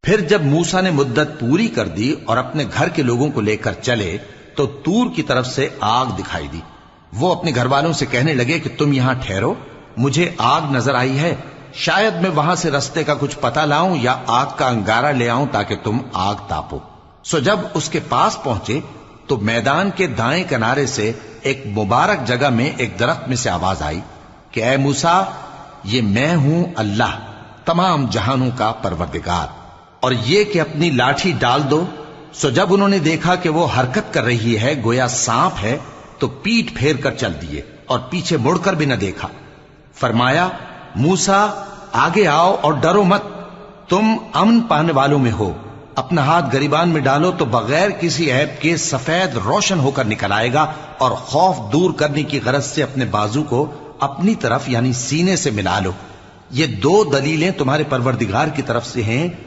फिर जब मूसा ने मुद्दत पूरी कर दी और अपने घर के लोगों को लेकर चले तो तूर की तरफ से आग दिखाई दी। वो अपने घर वालों से कहने लगे कि तुम यहां ठहरो, मुझे आग नजर आई है, शायद मैं वहां से रास्ते का कुछ पता लाऊं या आग का अंगारा ले आऊं ताकि तुम आग तापो। सो जब उसके पास पहुंचे तो मैदान के दाएं किनारे से एक मुबारक जगह में एक दरख्त में से आवाज आई कि ऐ मूसा, ये मैं हूं अल्लाह, तमाम जहानों का परवरदिगार, और ये कि अपनी लाठी डाल दो। सो जब उन्होंने देखा कि वो हरकत कर रही है गोया सांप है, तो पीठ फेर कर चल दिए और पीछे मुड़कर भी न देखा। फरमाया, मूसा आगे आओ और डरो मत, तुम अमन पाने वालों में हो। अपना हाथ गरिबान में डालो तो बगैर किसी ऐब के सफेद रोशन होकर निकल आएगा, और खौफ दूर करने की गरज से अपने बाजू को अपनी तरफ यानी सीने से मिला लो। ये दो दलीलें तुम्हारे परवरदिगार की तरफ से हैं